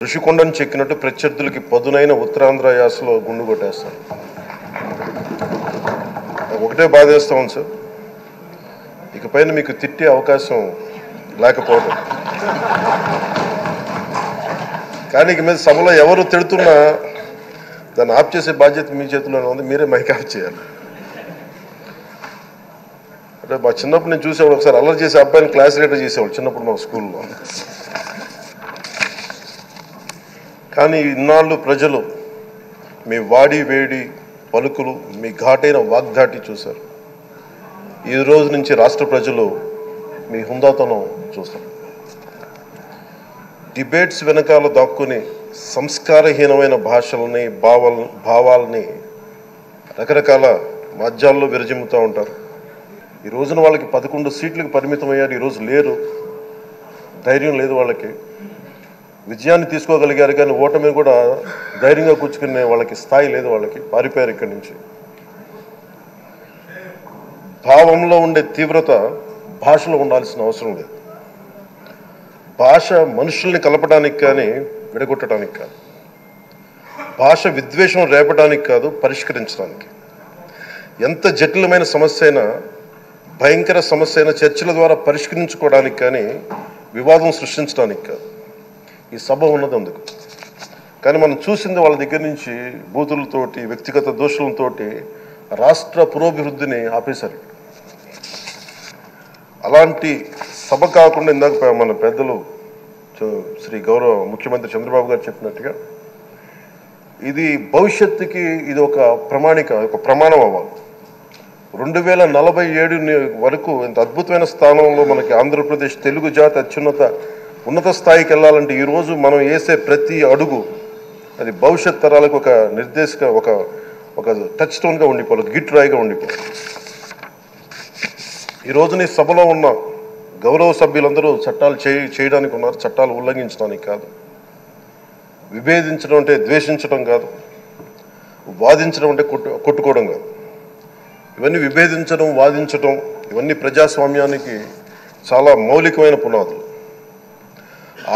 ఋషికొండను చెక్కినట్టు ప్రత్యర్థులకి పదునైన ఉత్తరాంధ్ర యాసలో గుండు కొట్టేస్తారు. ఒకటే బాధేస్తా ఉంది సార్, ఇకపైన మీకు తిట్టే అవకాశం లేకపోవడం. కానీ ఇక మీద సభలో ఎవరు తిడుతున్నా దాన్ని ఆఫ్ చేసే బాధ్యత మీ చేతిలోనే ఉంది. మీరే మైక్ ఆఫ్ చేయాలి. అంటే మా చిన్నప్పుడు నేను చూసేవాడు, ఒకసారి అల్లరి చేసే అబ్బాయిని క్లాస్ లీడర్ చేసేవాడు చిన్నప్పుడు మా స్కూల్లో. కానీ ఇన్నాళ్ళు ప్రజలు మీ వాడి వేడి పలుకులు, మీ ఘాటైన వాగ్దాటి చూశారు. ఈ రోజు నుంచి రాష్ట్ర ప్రజలు మీ హుందాతనం చూస్తారు. డిబేట్స్ వెనకాల దాక్కుని సంస్కారహీనమైన భాషలని భావాలని రకరకాల మాధ్యాల్లో విరజిమ్ముతూ ఉంటారు. ఈ రోజున వాళ్ళకి 11 సీట్లకు పరిమితం అయ్యారు. ఈరోజు లేరు, ధైర్యం లేదు వాళ్ళకి. విజయాన్ని తీసుకోగలిగారు కానీ ఓటమి కూడా ధైర్యంగా కూర్చుకునే వాళ్ళకి స్థాయి లేదు. వాళ్ళకి పారిపోయారు ఇక్కడి నుంచి. భావంలో ఉండే తీవ్రత భాషలో ఉండాల్సిన అవసరం లేదు. భాష మనుషుల్ని కలపడానికి కానీ విడగొట్టడానికి కాదు. భాష విద్వేషం రేపడానికి కాదు, పరిష్కరించడానికి. ఎంత జటిలమైన సమస్య అయినా, భయంకర సమస్య అయినా చర్చల ద్వారా పరిష్కరించుకోవడానికి కానీ వివాదం సృష్టించడానికి కాదు. ఈ సభ ఉన్నది అందుకు. కానీ మనం చూసింది వాళ్ళ దగ్గర నుంచి బూతులతోటి, వ్యక్తిగత దోషులతోటి రాష్ట్ర పురోభివృద్ధిని ఆపేశారు. అలాంటి సభ కాకుండా ఇందాక మన పెద్దలు శ్రీ గౌరవ ముఖ్యమంత్రి చంద్రబాబు గారు చెప్పినట్టుగా ఇది భవిష్యత్తుకి ఇది ఒక ప్రణాళిక, ఒక ప్రమాణం అవ్వాలి. 2047 వరకు ఇంత అద్భుతమైన స్థానంలో మనకి ఆంధ్రప్రదేశ్ తెలుగు జాతి ఉన్నత స్థాయికి వెళ్ళాలంటే ఈరోజు మనం వేసే ప్రతి అడుగు అది భవిష్యత్ తరాలకు ఒక నిర్దేశక, ఒక టచ్ స్టోన్గా ఉండిపోవాలి, గిట్ రాయిగా ఉండిపోవాలి. ఈ రోజున ఈ సభలో ఉన్న గౌరవ సభ్యులందరూ చట్టాలు చేయడానికి ఉన్నారు, చట్టాలు ఉల్లంఘించడానికి కాదు. విభేదించడం అంటే ద్వేషించడం కాదు, వాదించడం అంటే కొట్టుకోవడం కాదు. ఇవన్నీ విభేదించడం, వాదించడం ఇవన్నీ ప్రజాస్వామ్యానికి చాలా మౌలికమైన పునాదులు.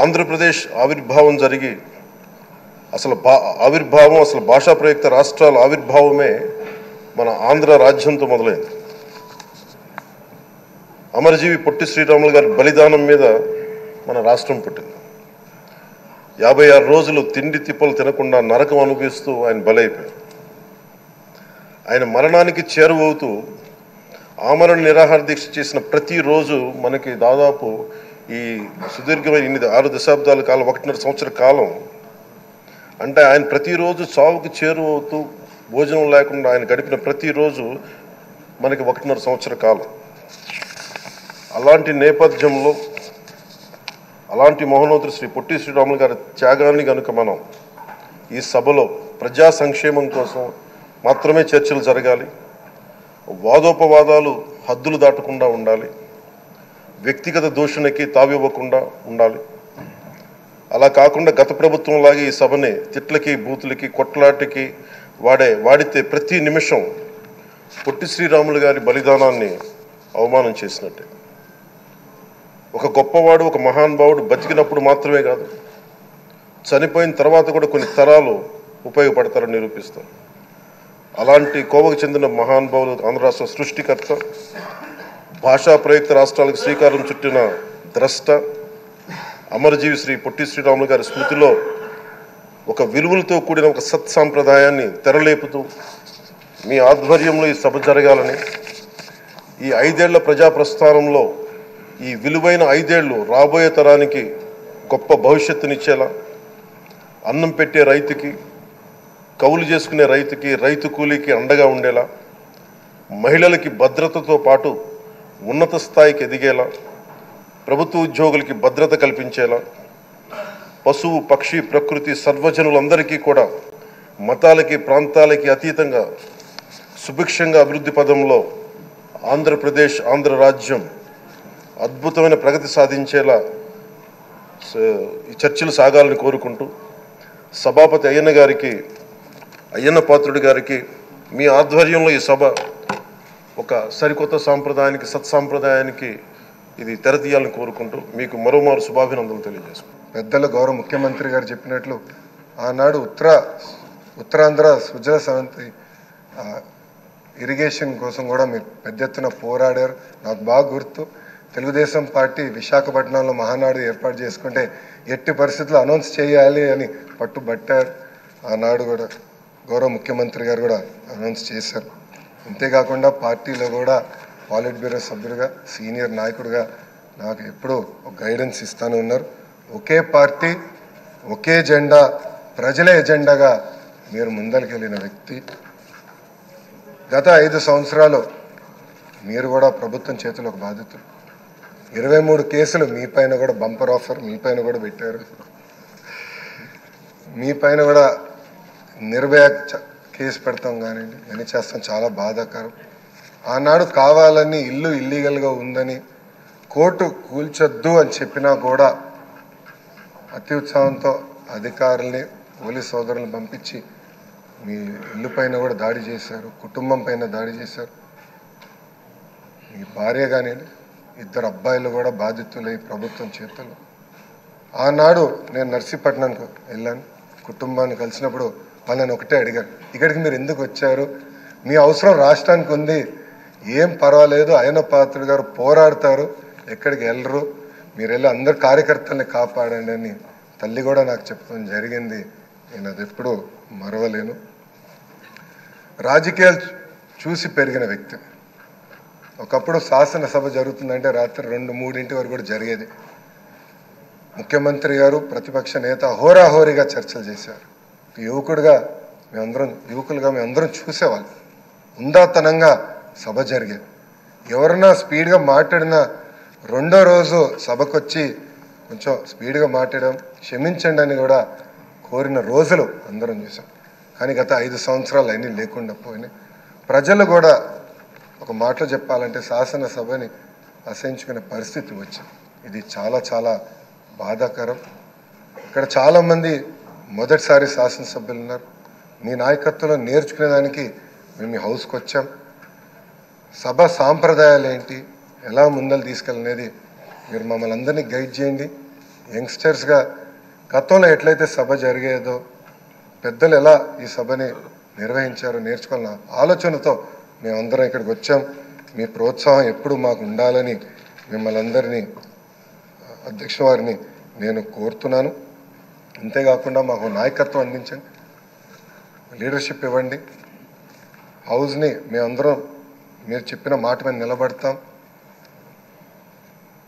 ఆంధ్రప్రదేశ్ ఆవిర్భావం జరిగి అసలు భాషా ప్రయుక్త రాష్ట్రాల ఆవిర్భావమే మన ఆంధ్ర రాజ్యంతో మొదలైంది. అమరజీవి పొట్టి శ్రీరాములు గారి బలిదానం మీద మన రాష్ట్రం పుట్టింది. 56 రోజులు తిండి తిప్పలు తినకుండా నరకం అనుభవిస్తూ ఆయన బలైపోయారు. ఆయన మరణానికి చేరువవుతూ ఆమరణ నిరాహార దీక్ష చేసిన ప్రతిరోజు మనకి దాదాపు ఈ సుదీర్ఘమైన 6 దశాబ్దాల కాలం, 1.5 సంవత్సర కాలం అంటే ఆయన ప్రతిరోజు చావుకి చేరువవుతూ భోజనం లేకుండా ఆయన గడిపిన ప్రతిరోజు మనకి 1.5 సంవత్సర కాలం. అలాంటి నేపథ్యంలో అలాంటి మహోన్నతుడు శ్రీ పొట్టి శ్రీరాములు గారి త్యాగాన్ని కనుక మనం ఈ సభలో ప్రజా సంక్షేమం కోసం మాత్రమే చర్చలు జరగాలి. వాదోపవాదాలు హద్దులు దాటకుండా ఉండాలి. వ్యక్తిగత దూషణకి తావివ్వకుండా ఉండాలి. అలా కాకుండా గత ప్రభుత్వంలాగే ఈ సభని తిట్లకి, బూతులకి, కొట్లాటికి వాడితే ప్రతి నిమిషం పొట్టి శ్రీరాములు గారి బలిదానాన్ని అవమానం చేసినట్టే. ఒక గొప్పవాడు, ఒక మహానుభావుడు బతికినప్పుడు మాత్రమే కాదు, చనిపోయిన తర్వాత కూడా కొన్ని తరాలు ఉపయోగపడతారని నిరూపిస్తారు. అలాంటి కోవకు చెందిన మహానుభావులు ఆంధ్ర రాష్ట్ర సృష్టికర్త, భాషా ప్రయుక్త రాష్ట్రాలకు శ్రీకారం చుట్టిన ద్రష్ట అమరజీవి శ్రీ పొట్టి శ్రీరాములు గారి స్మృతిలో ఒక విలువలతో కూడిన ఒక సత్సాంప్రదాయాన్ని తెరలేపుతూ మీ ఆధ్వర్యంలో ఈ సభ జరగాలని, ఈ 5 ఏళ్ల ప్రజా ప్రస్థానంలో ఈ విలువైన 5 ఏళ్ళు రాబోయే తరానికి గొప్ప భవిష్యత్తునిచ్చేలా, అన్నం పెట్టే రైతుకి, కౌలు చేసుకునే రైతుకి, రైతు కూలీకి అండగా ఉండేలా, మహిళలకి భద్రతతో పాటు ఉన్నత స్థాయికి ఎదిగేలా, ప్రభుత్వ ఉద్యోగులకి భద్రత కల్పించేలా, పశువు పక్షి ప్రకృతి సర్వజనులందరికీ కూడా మతాలకి ప్రాంతాలకి అతీతంగా సుభిక్షంగా అభివృద్ధి పదంలో ఆంధ్రప్రదేశ్, ఆంధ్ర రాజ్యం అద్భుతమైన ప్రగతి సాధించేలా ఈ చర్చలు సాగాలని కోరుకుంటూ, సభాపతి అయ్యన్న పాత్రుడి గారికి మీ ఆధ్వర్యంలో ఈ సభ ఒక సరికొత్త సాంప్రదాయానికి, సత్సాంప్రదాయానికి ఇది తెరతీయాలని కోరుకుంటూ మీకు మరోమారు శుభాభినందనలు తెలియజేసుకుంటాను. పెద్దలు గౌరవ ముఖ్యమంత్రి గారు చెప్పినట్లు ఆనాడు ఉత్తరాంధ్ర సుజల సవంతి ఇరిగేషన్ కోసం కూడా మీరు పెద్ద ఎత్తున పోరాడారు. నాకు బాగా గుర్తు, తెలుగుదేశం పార్టీ విశాఖపట్నంలో మహానాడు ఏర్పాటు చేసుకుంటే ఎట్టి పరిస్థితుల్లో అనౌన్స్ చేయాలి అని పట్టుబట్టారు. ఆనాడు కూడా గౌరవ ముఖ్యమంత్రి గారు కూడా అనౌన్స్ చేశారు. అంతేకాకుండా పార్టీలో కూడా పాలిట్ బ్యూరో సభ్యుడిగా సీనియర్ నాయకుడిగా నాకు ఎప్పుడూ ఒక గైడెన్స్ ఇస్తాను ఉన్నారు. ఒకే పార్టీ ఒకే జెండా ప్రజల ఎజెండాగా మీరు ముందరికెళ్ళిన వ్యక్తి. గత 5 సంవత్సరాలు మీరు కూడా ప్రభుత్వం చేతిలో ఒక బాధితులు. 23 కేసులు మీ పైన కూడా బంపర్ ఆఫర్ మీ పైన కూడా పెట్టారు. మీ పైన కూడా నిర్భయ కేసు పెడతాం కానివ్వండి అని చేస్తాం. చాలా బాధాకరం. ఆనాడు కావాలని ఇల్లు ఇల్లీగల్గా ఉందని కోర్టు కూల్చొద్దు అని చెప్పినా కూడా అతి ఉత్సాహంతో అధికారుల్ని పోలీస్ సోదరులను పంపించి మీ ఇల్లు పైన కూడా దాడి చేశారు, కుటుంబం పైన దాడి చేశారు. మీ భార్య కానీ 2 అబ్బాయిలు కూడా బాధితులై ప్రభుత్వం చేతులు. ఆనాడు నేను నర్సీపట్నంకు వెళ్ళాను, కుటుంబాన్ని కలిసినప్పుడు వాళ్ళని ఒకటే అడిగారు, ఇక్కడికి మీరు ఎందుకు వచ్చారు? మీ అవసరం రాష్ట్రానికి ఉంది, ఏం పర్వాలేదు, అయ్యన్న పాత్రుడు గారు పోరాడతారు, ఎక్కడికి వెళ్ళరు, మీరు వెళ్ళి అందరు కార్యకర్తల్ని కాపాడండి అని తల్లి కూడా నాకు చెప్పడం జరిగింది. నేను అది ఎప్పుడూ మరవలేను. రాజకీయాలు చూసి పెరిగిన వ్యక్తి. ఒకప్పుడు శాసనసభ జరుగుతుందంటే రాత్రి 2-3 వరకు కూడా జరిగేది. ముఖ్యమంత్రి గారు ప్రతిపక్ష నేత హోరాహోరీగా చర్చలు చేశారు. యువకులుగా మేమందరం చూసేవాళ్ళం. ఉందాతనంగా సభ జరిగేది. ఎవరన్నా స్పీడ్గా మాట్లాడినా రెండో రోజు సభకు వచ్చి కొంచెం స్పీడ్గా మాట్లాడడం, క్షమించండి అని కూడా కోరిన రోజులు అందరం చూసాం. కానీ గత 5 సంవత్సరాలు అన్నీ లేకుండా పోయినాయి. ప్రజలు కూడా ఒక మాటలో చెప్పాలంటే శాసనసభని అసహించుకునే పరిస్థితి వచ్చింది. ఇది చాలా చాలా బాధాకరం. ఇక్కడ చాలామంది మొదటిసారి శాసనసభ్యులు ఉన్నారు. మీ నాయకత్వంలో నేర్చుకునేదానికి మేము ఈ హౌస్కి వచ్చాం. సభ సాంప్రదాయాలు ఏంటి, ఎలా ముందలు తీసుకెళ్ళనేది మీరు మమ్మల్ని అందరినీ గైడ్ చేయండి. యంగ్స్టర్స్గా గతంలో ఎట్లయితే సభ జరిగేదో పెద్దలు ఎలా ఈ సభని నిర్వహించారో నేర్చుకోవాలన్న ఆలోచనతో మేమందరం ఇక్కడికి వచ్చాం. మీ ప్రోత్సాహం ఎప్పుడు మాకు ఉండాలని మిమ్మల్ని అందరినీ అధ్యక్ష వారిని నేను కోరుతున్నాను. అంతేకాకుండా మాకు నాయకత్వం అందించండి, లీడర్షిప్ ఇవ్వండి. హౌస్ని మేమందరం మీరు చెప్పిన మాట మీద నిలబడతాం.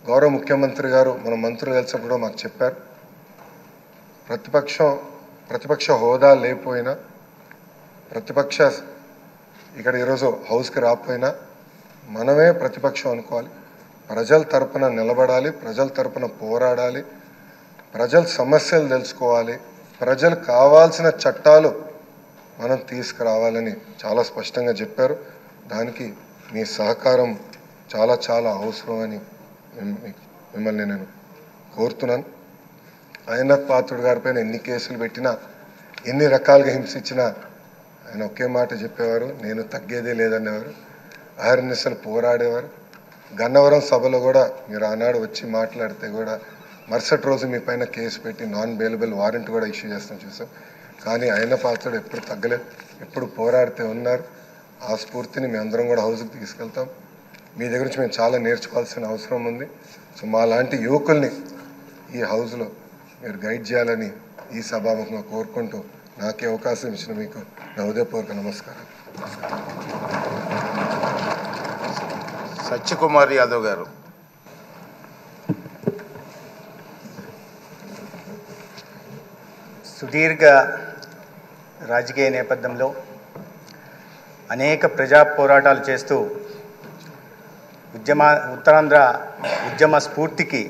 గౌరవ ముఖ్యమంత్రి గారు మన మంత్రులు కలిసినప్పుడు మాకు చెప్పారు, ప్రతిపక్ష హోదా లేకపోయినా, ప్రతిపక్ష ఇక్కడ ఈరోజు హౌస్కి రాకపోయినా మనమే ప్రతిపక్షం అనుకోవాలి, ప్రజల తరపున నిలబడాలి, ప్రజల తరపున పోరాడాలి, ప్రజల సమస్యలు తెలుసుకోవాలి, ప్రజలు కావాల్సిన చట్టాలు మనం తీసుకురావాలని చాలా స్పష్టంగా చెప్పారు. దానికి మీ సహకారం చాలా చాలా అవసరం అని మిమ్మల్ని నేను కోరుతున్నాను. అయ్యన్న పాత్రుడు గారిపైన ఎన్ని కేసులు పెట్టినా, ఎన్ని రకాలుగా హింసించినా ఆయన ఒకే మాట చెప్పేవారు, నేను తగ్గేదే లేదనేవారు. అహర్నిశలు పోరాడేవారు. గన్నవరం సభలో కూడా మీరు ఆనాడు వచ్చి మాట్లాడితే కూడా మరుసటి రోజు మీ పైన కేసు పెట్టి నాన్ బెయిలబుల్ వారెంట్ కూడా ఇష్యూ చేస్తాం చూసాం. కానీ అయ్యన్న పాత్రుడు ఎప్పుడు తగ్గలేదు, ఎప్పుడు పోరాడితే ఉన్నారు. ఆ స్ఫూర్తిని మేము అందరం కూడా హౌస్కి తీసుకెళ్తాం. మీ దగ్గర నుంచి మేము చాలా నేర్చుకోవాల్సిన అవసరం ఉంది. సో మా లాంటి యువకుల్ని ఈ హౌస్లో మీరు గైడ్ చేయాలని ఈ సభాముఖంగా కోరుకుంటూ నాకే అవకాశం ఇచ్చిన మీకు నా హృదయపూర్వక నమస్కారం. సత్యకుమార్ యాదవ్ గారు. సుదీర్ఘ రాజకీయ నేపథ్యంలో అనేక ప్రజా పోరాటాలు చేస్తూ ఉత్తరాంధ్ర ఉద్యమ స్ఫూర్తికి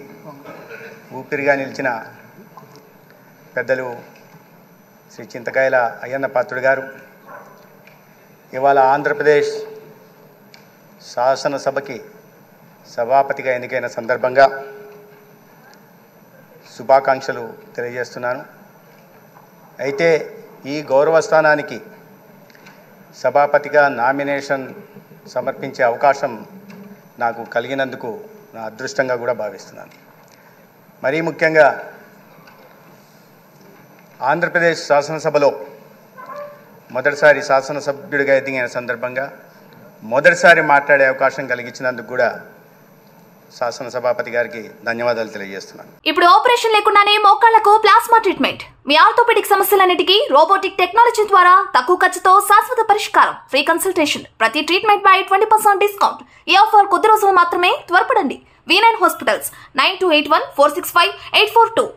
ఊపిరిగా నిలిచిన పెద్దలు శ్రీ చింతకాయల అయ్యన్న పాత్రుడు గారు ఇవాళ ఆంధ్రప్రదేశ్ శాసనసభకి సభాపతిగా ఎన్నికైన సందర్భంగా శుభాకాంక్షలు తెలియజేస్తున్నాను. అయితే ఈ గౌరవ స్థానానికి సభాపతిగా నామినేషన్ సమర్పించే అవకాశం నాకు కలిగినందుకు నా అదృష్టంగా కూడా భావిస్తున్నాను. మరీ ముఖ్యంగా ఆంధ్రప్రదేశ్ శాసనసభలో మొదటిసారి శాసనసభ్యుడిగా ఎదిగిన సందర్భంగా మొదటిసారి మాట్లాడే అవకాశం కలిగించినందుకు కూడా శాసనసభాపతి గారికి ధన్యవాదాలు తెలియజేస్తున్నాను. ఇప్పుడు ఆపరేషన్ లేకుండానే మోకాళ్లకు ప్లాస్మా ట్రీట్మెంట్. మీ ఆర్థోపెడిక్ సమస్యలన్నిటికీ రోబోటిక్ టెక్నాలజీ ద్వారా తక్కువ ఖర్చుతో శాశ్వత పరిష్కారం. Free consultation. ప్రతి ట్రీట్మెంట్ పై 20% డిస్కౌంట్. ఈ ఆఫర్ కొద్ది రోజులు మాత్రమే. త్వరపడండి. V9 hospitals 9281465842.